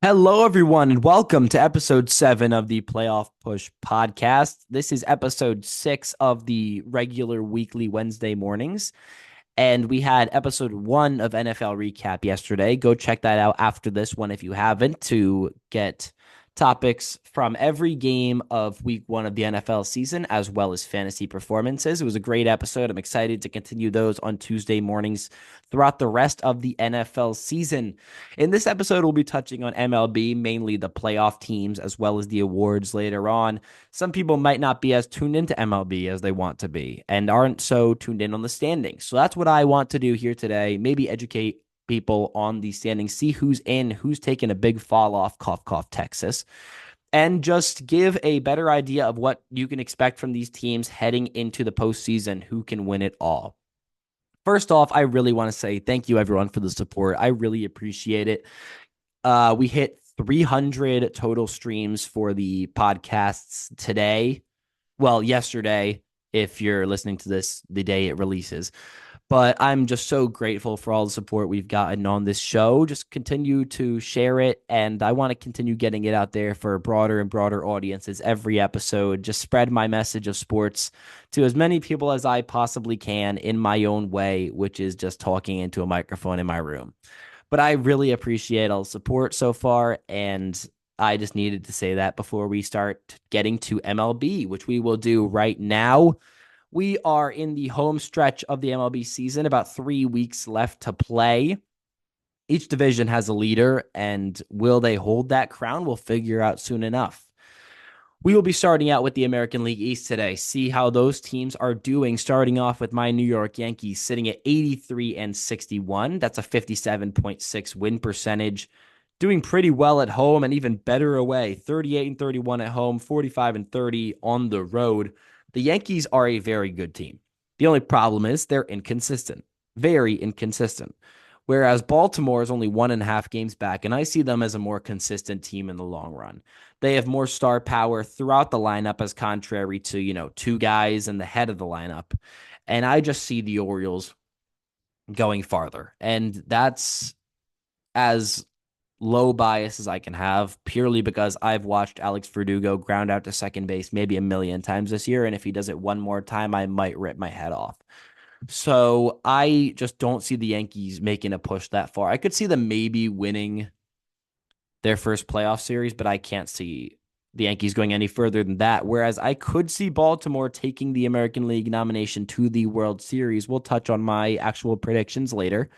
Hello, everyone, and welcome to episode 7 of the Playoff Push podcast. This is episode 6 of the regular weekly Wednesday mornings. And we had episode 1 of NFL Recap yesterday. Go check that out after this one if you haven't, to get topics from every game of week 1 of the NFL season, as well as fantasy performances. It was a great episode. I'm excited to continue those on Tuesday mornings throughout the rest of the NFL season. In this episode, we'll be touching on MLB, mainly the playoff teams, as well as the awards later on. Some people might not be as tuned into MLB as they want to be and aren't so tuned in on the standings. So that's what I want to do here today. Maybe educate people on the standings, see who's in, who's taking a big fall off, cough, cough, Texas, and just give a better idea of what you can expect from these teams heading into the postseason, who can win it all. First off, I really want to say thank you, everyone, for the support. I really appreciate it. We hit 300 total streams for the podcasts today. Well, yesterday, if you're listening to this the day it releases. But I'm just so grateful for all the support we've gotten on this show. Just continue to share it. And I want to continue getting it out there for broader and broader audiences every episode. Just spread my message of sports to as many people as I possibly can in my own way, which is just talking into a microphone in my room. But I really appreciate all the support so far. And I just needed to say that before we start getting to MLB, which we will do right now. We are in the home stretch of the MLB season, about 3 weeks left to play. Each division has a leader, and will they hold that crown? We'll figure out soon enough. We will be starting out with the American League East today, see how those teams are doing, starting off with my New York Yankees sitting at 83-61. That's a 57.6 win percentage, doing pretty well at home and even better away. 38-31 at home, 45-30 on the road. The Yankees are a very good team. The only problem is they're inconsistent, very inconsistent. Whereas Baltimore is only 1.5 games back, and I see them as a more consistent team in the long run. They have more star power throughout the lineup as contrary to, two guys in the head of the lineup. And I just see the Orioles going farther. And that's as low bias as I can have, purely because I've watched Alex Verdugo ground out to second base maybe a million times this year. And if he does it one more time, I might rip my head off. So I just don't see the Yankees making a push that far. I could see them maybe winning their first playoff series, but I can't see the Yankees going any further than that. Whereas I could see Baltimore taking the American League nomination to the World Series. We'll touch on my actual predictions later.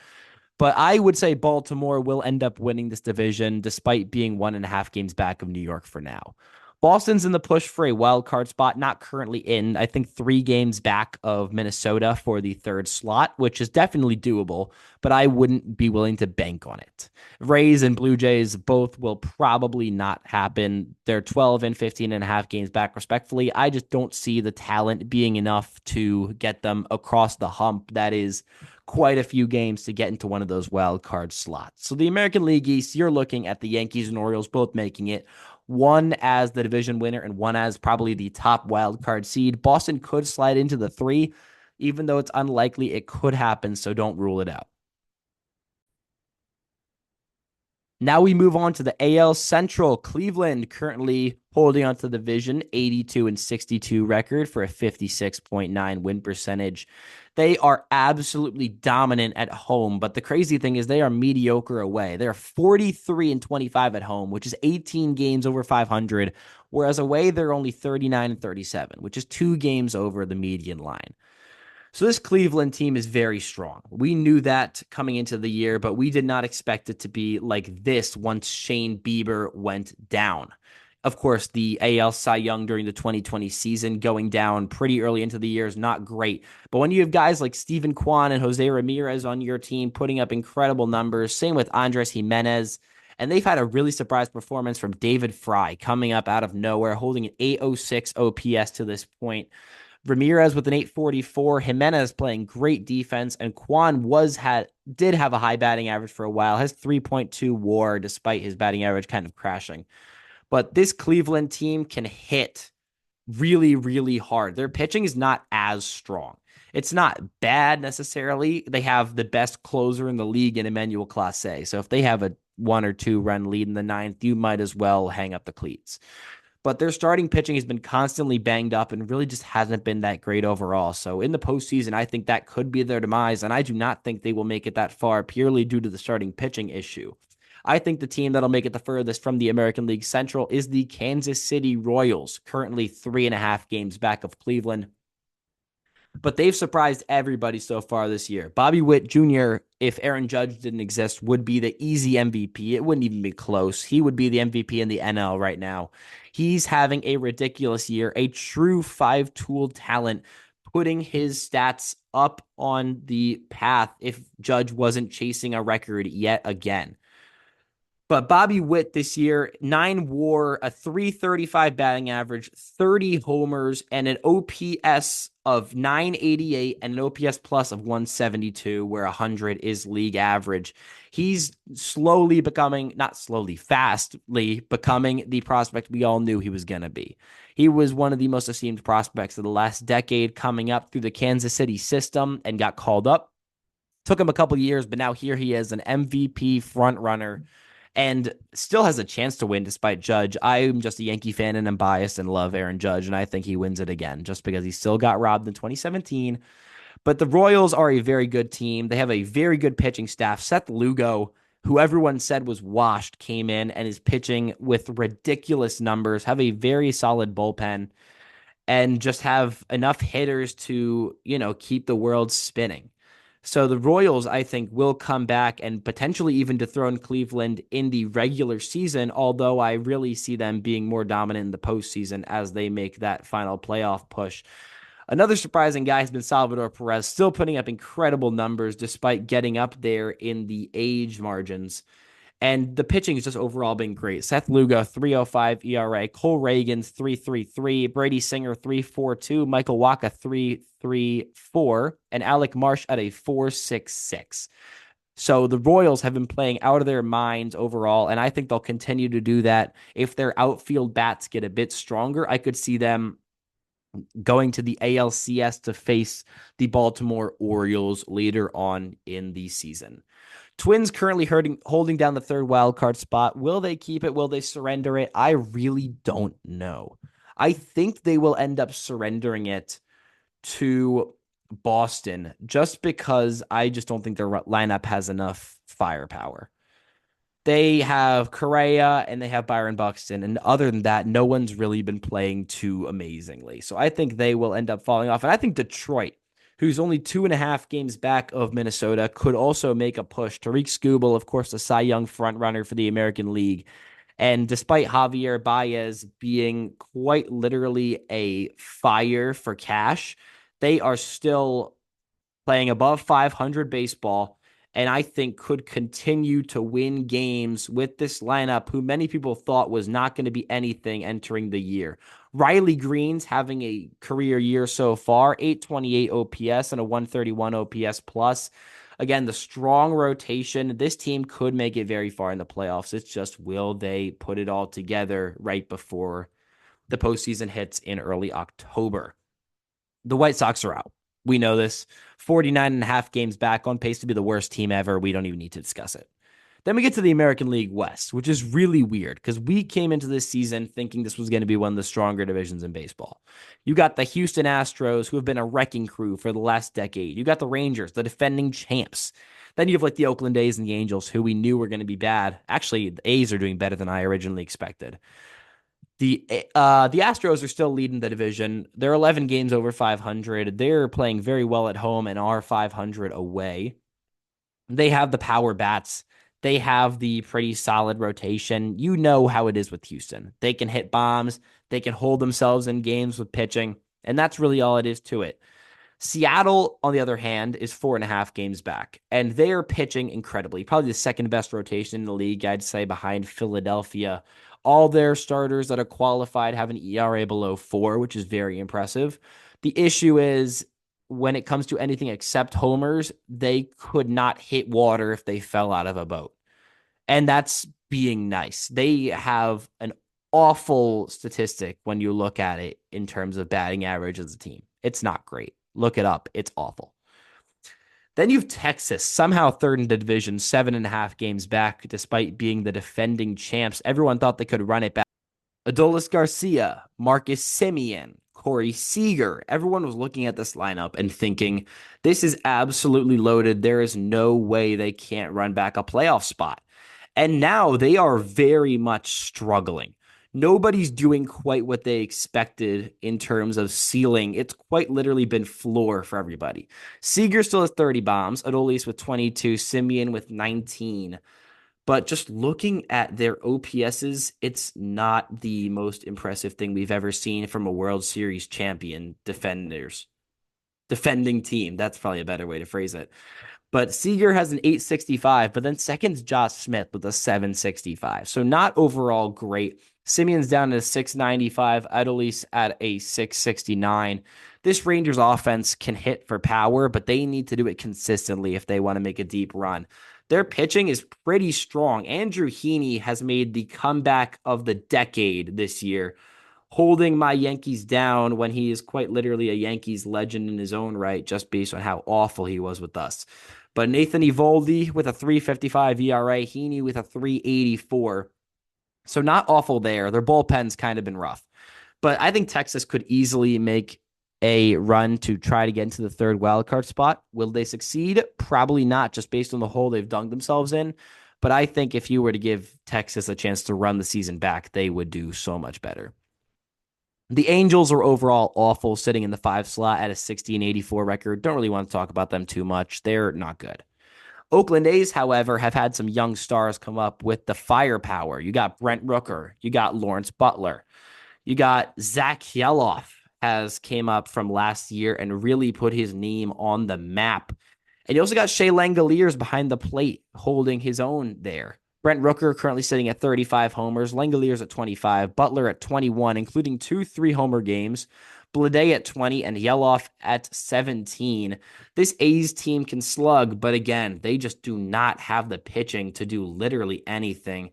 But I would say Baltimore will end up winning this division despite being 1.5 games back of New York for now. Boston's in the push for a wild card spot, not currently in. I think 3 games back of Minnesota for the third slot, which is definitely doable, but I wouldn't be willing to bank on it. Rays and Blue Jays both will probably not happen. They're 12 and 15.5 games back, respectfully. I just don't see the talent being enough to get them across the hump. That is quite a few games to get into one of those wild card slots. So the American League East, you're looking at the Yankees and Orioles both making it, one as the division winner and one as probably the top wild card seed. Boston could slide into the 3, even though it's unlikely it could happen, so don't rule it out. Now we move on to the AL Central. Cleveland currently holding on to the division, 82-62 record for a 56.9 win percentage. They are absolutely dominant at home, but the crazy thing is they are mediocre away. They're 43-25 at home, which is 18 games over 500, whereas away they're only 39-37, which is 2 games over the median line. So this Cleveland team is very strong. We knew that coming into the year, but we did not expect it to be like this once Shane Bieber went down. Of course, the AL Cy Young during the 2020 season going down pretty early into the year is not great. But when you have guys like Steven Kwan and Jose Ramirez on your team putting up incredible numbers, same with Andres Jimenez, and they've had a really surprise performance from David Fry coming up out of nowhere, holding an 806 OPS to this point. Ramirez with an 844, Jimenez playing great defense, and Kwan did have a high batting average for a while, has 3.2 WAR despite his batting average kind of crashing. But this Cleveland team can hit really, really hard. Their pitching is not as strong. It's not bad necessarily. They have the best closer in the league in Emmanuel Clase. So if they have a 1 or 2 run lead in the ninth, you might as well hang up the cleats. But their starting pitching has been constantly banged up and really just hasn't been that great overall. So in the postseason, I think that could be their demise. And I do not think they will make it that far purely due to the starting pitching issue. I think the team that'll make it the furthest from the American League Central is the Kansas City Royals, currently 3.5 games back of Cleveland. But they've surprised everybody so far this year. Bobby Witt Jr., if Aaron Judge didn't exist, would be the easy MVP. It wouldn't even be close. He would be the MVP in the NL right now. He's having a ridiculous year, a true five-tool talent, putting his stats up on the path if Judge wasn't chasing a record yet again. But Bobby Witt this year, 9 WAR, a 335 batting average, 30 homers, and an OPS of 988 and an OPS plus of 172, where 100 is league average. He's slowly becoming, not slowly, fastly becoming the prospect we all knew he was going to be. He was one of the most esteemed prospects of the last decade, coming up through the Kansas City system and got called up. Took him a couple years, but now here he is, an MVP front runner and still has a chance to win despite Judge. I'm just a Yankee fan and I'm biased and love Aaron Judge, and I think he wins it again just because he still got robbed in 2017. But the Royals are a very good team. They have a very good pitching staff. Seth Lugo, who everyone said was washed, came in and is pitching with ridiculous numbers, have a very solid bullpen, and just have enough hitters to, keep the world spinning. So the Royals, I think, will come back and potentially even dethrone Cleveland in the regular season, although I really see them being more dominant in the postseason as they make that final playoff push. Another surprising guy has been Salvador Perez, still putting up incredible numbers despite getting up there in the age margins. And the pitching has just overall been great. Seth Lugo, 3.05 ERA. Cole Reagan's 3.33. Brady Singer, 3.42. Michael Wacha, 3.34. And Alec Marsh at a 4.66. So the Royals have been playing out of their minds overall, and I think they'll continue to do that. If their outfield bats get a bit stronger, I could see them going to the ALCS to face the Baltimore Orioles later on in the season. Twins currently holding down the third wild card spot. Will they keep it? Will they surrender it? I really don't know. I think they will end up surrendering it to Boston just because I just don't think their lineup has enough firepower. They have Correa and they have Byron Buxton. And other than that, no one's really been playing too amazingly. So I think they will end up falling off. And I think Detroit, who's only 2.5 games back of Minnesota, could also make a push. Tariq Skubal, of course, the Cy Young frontrunner for the American League. And despite Javier Baez being quite literally a fire for cash, they are still playing above 500 baseball, and I think could continue to win games with this lineup, who many people thought was not going to be anything entering the year. Riley Green's having a career year so far, 828 OPS and a 131 OPS plus. Again, the strong rotation. This team could make it very far in the playoffs. It's just, will they put it all together right before the postseason hits in early October? The White Sox are out. We know this. 49.5 games back, on pace to be the worst team ever. We don't even need to discuss it. Then we get to the American League West, which is really weird because we came into this season thinking this was going to be one of the stronger divisions in baseball. You got the Houston Astros, who have been a wrecking crew for the last decade. You got the Rangers, the defending champs. Then you have like the Oakland A's and the Angels, who we knew were going to be bad. Actually, the A's are doing better than I originally expected. The Astros are still leading the division. They're 11 games over 500. They're playing very well at home and are 500 away. They have the power bats. They have the pretty solid rotation. You know how it is with Houston. They can hit bombs. They can hold themselves in games with pitching. And that's really all it is to it. Seattle, on the other hand, is 4.5 games back, and they are pitching incredibly. Probably the second best rotation in the league, I'd say, behind Philadelphia. All their starters that are qualified have an ERA below 4, which is very impressive. The issue is when it comes to anything except homers, they could not hit water if they fell out of a boat. And that's being nice. They have an awful statistic when you look at it in terms of batting average as a team. It's not great. Look it up. It's awful. Then you have Texas, somehow third in the division, 7.5 games back, despite being the defending champs. Everyone thought they could run it back. Adolis Garcia, Marcus Semien, Corey Seager. Everyone was looking at this lineup and thinking, this is absolutely loaded. There is no way they can't run back a playoff spot. And now they are very much struggling. Nobody's doing quite what they expected in terms of ceiling. It's quite literally been floor for everybody. Seager still has 30 bombs, Adolis with 22, Simeon with 19. But just looking at their OPSs, it's not the most impressive thing we've ever seen from a World Series champion defending team. That's probably a better way to phrase it. But Seager has an 865, but then second's Josh Smith with a 765. So not overall great. Simeon's down at a 695, Adolis at a 669. This Rangers offense can hit for power, but they need to do it consistently if they want to make a deep run. Their pitching is pretty strong. Andrew Heaney has made the comeback of the decade this year, holding my Yankees down when he is quite literally a Yankees legend in his own right, just based on how awful he was with us. But Nathan Eovaldi with a 3.55 ERA, Heaney with a 3.84. So not awful there. Their bullpen's kind of been rough. But I think Texas could easily make a run to try to get into the third wildcard spot. Will they succeed? Probably not, just based on the hole they've dug themselves in. But I think if you were to give Texas a chance to run the season back, they would do so much better. The Angels are overall awful, sitting in the 5 slot at a 16-84 record. Don't really want to talk about them too much. They're not good. Oakland A's, however, have had some young stars come up with the firepower. You got Brent Rooker. You got Lawrence Butler. You got Zach Yeloff has came up from last year and really put his name on the map. And you also got Shea Langoliers behind the plate holding his own there. Brent Rooker currently sitting at 35 homers, Langoliers at 25, Butler at 21, including 2 3-homer games, Bleday at 20, and Yeloff at 17. This A's team can slug, but again, they just do not have the pitching to do literally anything.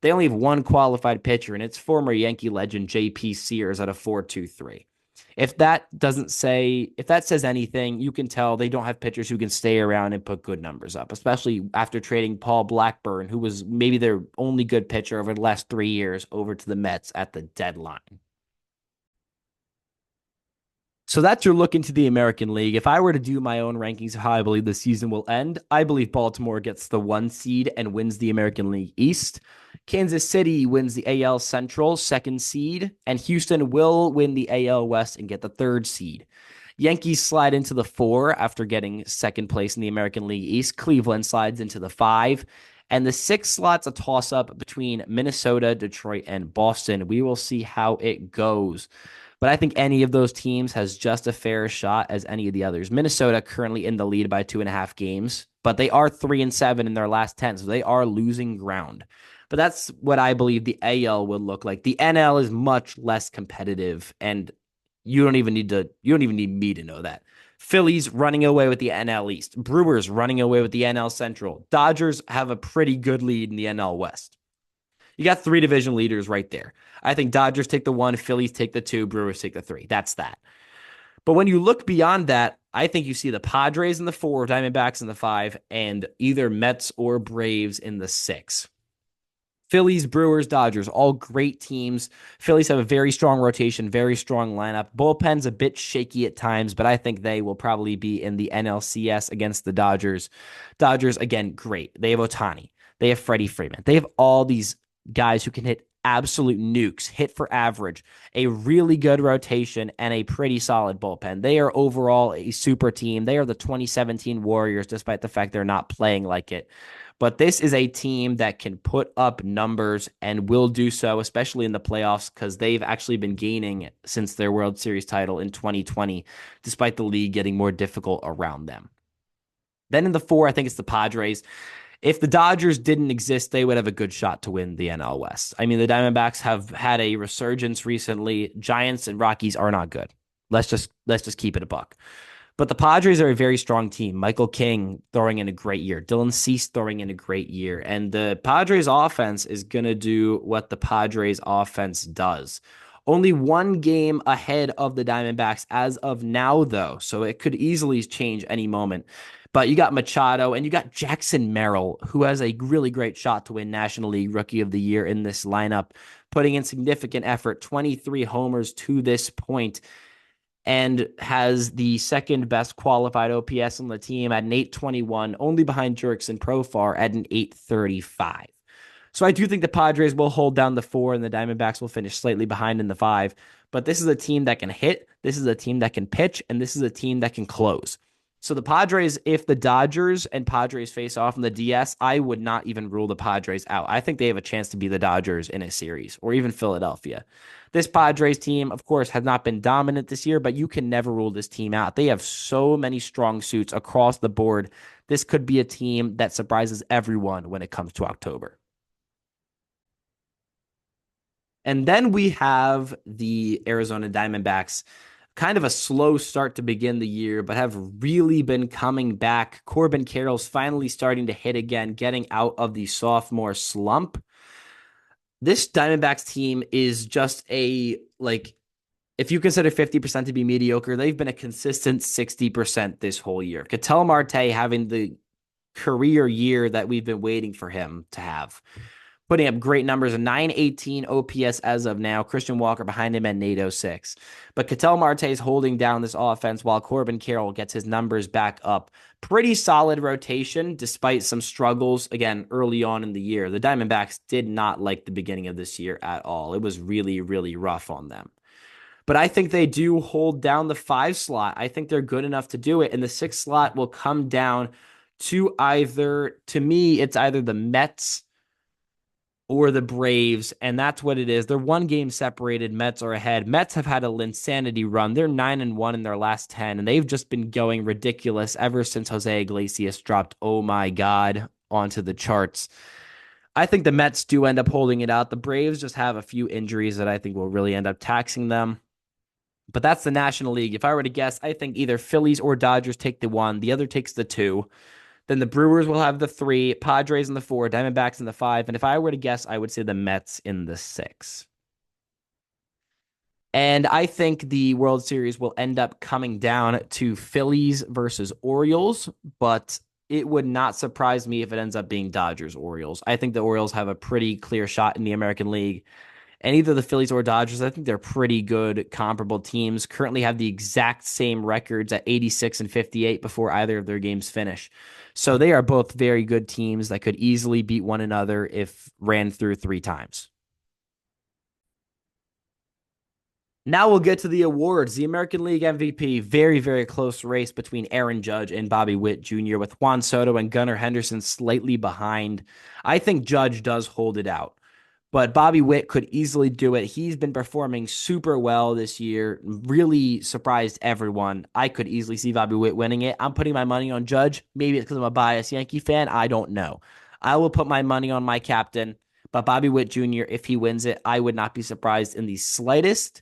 They only have one qualified pitcher, and it's former Yankee legend J.P. Sears at a 4.23. If that says anything, you can tell they don't have pitchers who can stay around and put good numbers up, especially after trading Paul Blackburn, who was maybe their only good pitcher over the last 3 years, over to the Mets at the deadline. So that's your look into the American League. If I were to do my own rankings of how I believe the season will end, I believe Baltimore gets the 1 seed and wins the American League East. Kansas City wins the AL Central, 2nd seed, and Houston will win the AL West and get the 3rd seed. Yankees slide into the 4 after getting 2nd place in the American League East. Cleveland slides into the 5. And the 6 slot's a toss-up between Minnesota, Detroit, and Boston. We will see how it goes. But I think any of those teams has just a fair shot as any of the others. Minnesota currently in the lead by 2.5 games, but they are 3-7 in their last 10, so they are losing ground. But that's what I believe the AL will look like. The NL is much less competitive, and you don't even need me to know that. Phillies running away with the NL East. Brewers running away with the NL Central. Dodgers have a pretty good lead in the NL West. You got 3 division leaders right there. I think Dodgers take the 1, Phillies take the 2, Brewers take the 3. That's that. But when you look beyond that, I think you see the Padres in the 4, Diamondbacks in the 5, and either Mets or Braves in the 6. Phillies, Brewers, Dodgers, all great teams. Phillies have a very strong rotation, very strong lineup. Bullpen's a bit shaky at times, but I think they will probably be in the NLCS against the Dodgers. Dodgers, again, great. They have Ohtani. They have Freddie Freeman. They have all these guys who can hit absolute nukes, hit for average, a really good rotation, and a pretty solid bullpen. They are overall a super team. They are the 2017 Warriors, despite the fact they're not playing like it. But this is a team that can put up numbers and will do so, especially in the playoffs, because they've actually been gaining since their World Series title in 2020, despite the league getting more difficult around them. Then in the 4, I think it's the Padres. If the Dodgers didn't exist, they would have a good shot to win the NL West. I mean, the Diamondbacks have had a resurgence recently. Giants and Rockies are not good. Let's just keep it a buck. But the Padres are a very strong team. Michael King throwing in a great year. Dylan Cease throwing in a great year. And the Padres offense is going to do what the Padres offense does. Only one game ahead of the Diamondbacks as of now, though, so it could easily change any moment. But you got Machado and you got Jackson Merrill, who has a really great shot to win National League Rookie of the Year in this lineup, putting in significant effort, 23 homers to this point, and has the second best qualified OPS on the team at an 821, only behind Jurickson Profar at an 835. So I do think the Padres will hold down the 4 and the Diamondbacks will finish slightly behind in the 5. But this is a team that can hit, this is a team that can pitch, and this is a team that can close. So the Padres, if the Dodgers and Padres face off in the DS, I would not even rule the Padres out. I think they have a chance to be the Dodgers in a series or even Philadelphia. This Padres team, of course, has not been dominant this year, but you can never rule this team out. They have so many strong suits across the board. This could be a team that surprises everyone when it comes to October. And then we have the Arizona Diamondbacks, kind of a slow start to begin the year, but have really been coming back. Corbin Carroll's finally starting to hit again, getting out of the sophomore slump. This Diamondbacks team is just if you consider 50% to be mediocre, they've been a consistent 60% this whole year. Ketel Marte having the career year that we've been waiting for him to have, putting up great numbers, a 918 OPS as of now. Christian Walker behind him at an 806. But Ketel Marte is holding down this offense while Corbin Carroll gets his numbers back up. Pretty solid rotation despite some struggles, again, early on in the year. The Diamondbacks did not like the beginning of this year at all. It was really, really rough on them. But I think they do hold down the 5 slot. I think they're good enough to do it. And the 6 slot will come down to me, it's either the Mets or the Braves, and that's what it is. They're one game separated. Mets are ahead. Mets have had a Linsanity run. They're 9-1 in their last 10, and they've just been going ridiculous ever since Jose Iglesias dropped, oh my God, onto the charts. I think the Mets do end up holding it out. The Braves just have a few injuries that I think will really end up taxing them. But that's the National League. If I were to guess, I think either Phillies or Dodgers take the 1, the other takes the 2. Then the Brewers will have the 3, Padres in the 4, Diamondbacks in the 5. And if I were to guess, I would say the Mets in the 6. And I think the World Series will end up coming down to Phillies versus Orioles, but it would not surprise me if it ends up being Dodgers Orioles. I think the Orioles have a pretty clear shot in the American League. And either the Phillies or Dodgers, I think they're pretty good, comparable teams. Currently have the exact same records at 86 and 58 before either of their games finish. So they are both very good teams that could easily beat one another if ran through 3 times. Now we'll get to the awards. The American League MVP, very, very close race between Aaron Judge and Bobby Witt Jr., with Juan Soto and Gunnar Henderson slightly behind. I think Judge does hold it out, but Bobby Witt could easily do it. He's been performing super well this year, really surprised everyone. I could easily see Bobby Witt winning it. I'm putting my money on Judge. Maybe it's because I'm a biased Yankee fan. I don't know. I will put my money on my captain, but Bobby Witt Jr., if he wins it, I would not be surprised in the slightest.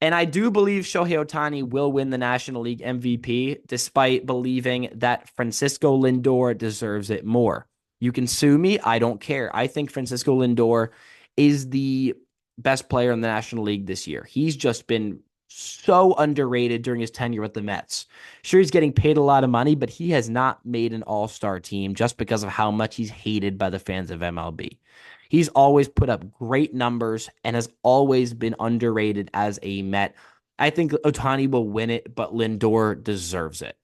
And I do believe Shohei Ohtani will win the National League MVP, despite believing that Francisco Lindor deserves it more. You can sue me. I don't care. I think Francisco Lindor is the best player in the National League this year. He's just been so underrated during his tenure with the Mets. Sure, he's getting paid a lot of money, but he has not made an all-star team just because of how much he's hated by the fans of MLB. He's always put up great numbers and has always been underrated as a Met. I think Ohtani will win it, but Lindor deserves it.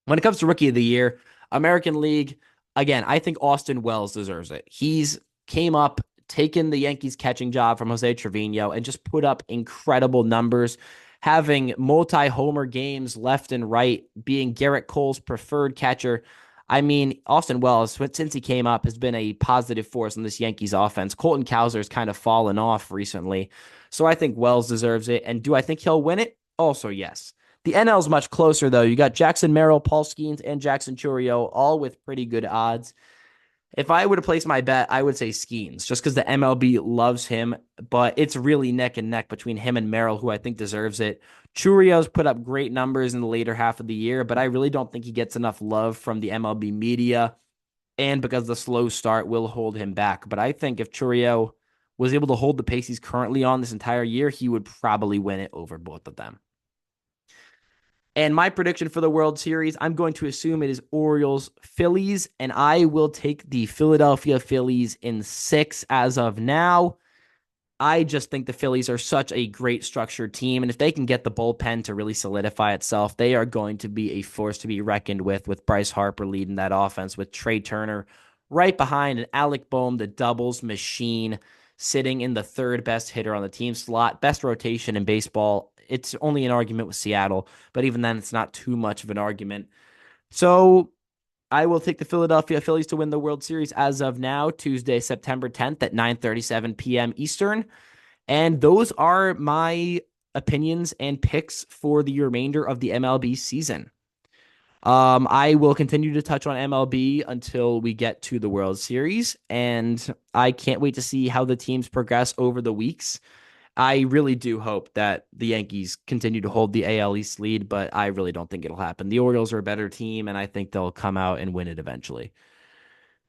When it comes to Rookie of the Year, American League, again, I think Austin Wells deserves it. He's came up, taken the Yankees catching job from Jose Trevino, and just put up incredible numbers, having multi-homer games left and right, being Garrett Cole's preferred catcher. I mean, Austin Wells, since he came up, has been a positive force in this Yankees offense. Colton Cowser's kind of fallen off recently. So I think Wells deserves it. And do I think he'll win it? Also, yes. The NL is much closer, though. You got Jackson Merrill, Paul Skeens, and Jackson Chourio, all with pretty good odds. If I were to place my bet, I would say Skeens, just because the MLB loves him, but it's really neck and neck between him and Merrill, who I think deserves it. Chourio's put up great numbers in the later half of the year, but I really don't think he gets enough love from the MLB media, and because the slow start will hold him back. But I think if Chourio was able to hold the pace he's currently on this entire year, he would probably win it over both of them. And my prediction for the World Series, I'm going to assume it is Orioles Phillies, and I will take the Philadelphia Phillies in 6 as of now. I just think the Phillies are such a great structured team. And if they can get the bullpen to really solidify itself, they are going to be a force to be reckoned with Bryce Harper leading that offense, with Trey Turner right behind, and Alec Boehm, the doubles machine, sitting in the third best hitter on the team slot, best rotation in baseball. It's only an argument with Seattle, but even then, it's not too much of an argument. So I will take the Philadelphia Phillies to win the World Series as of now, Tuesday, September 10th at 9:37 p.m. Eastern. And those are my opinions and picks for the remainder of the MLB season. I will continue to touch on MLB until we get to the World Series, and I can't wait to see how the teams progress over the weeks. I really do hope that the Yankees continue to hold the AL East lead, but I really don't think it'll happen. The Orioles are a better team, and I think they'll come out and win it eventually.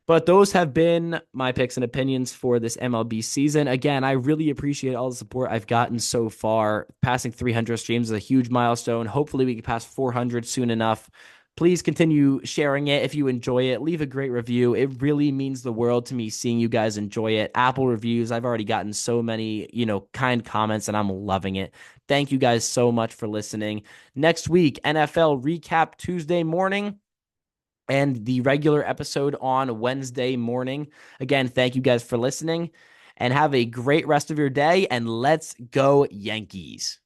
But those have been my picks and opinions for this MLB season. Again, I really appreciate all the support I've gotten so far. Passing 300 streams is a huge milestone. Hopefully, we can pass 400 soon enough. Please continue sharing it if you enjoy it. Leave a great review. It really means the world to me seeing you guys enjoy it. Apple reviews, I've already gotten so many, kind comments, and I'm loving it. Thank you guys so much for listening. Next week, NFL recap Tuesday morning, and the regular episode on Wednesday morning. Again, thank you guys for listening, and have a great rest of your day, and let's go Yankees.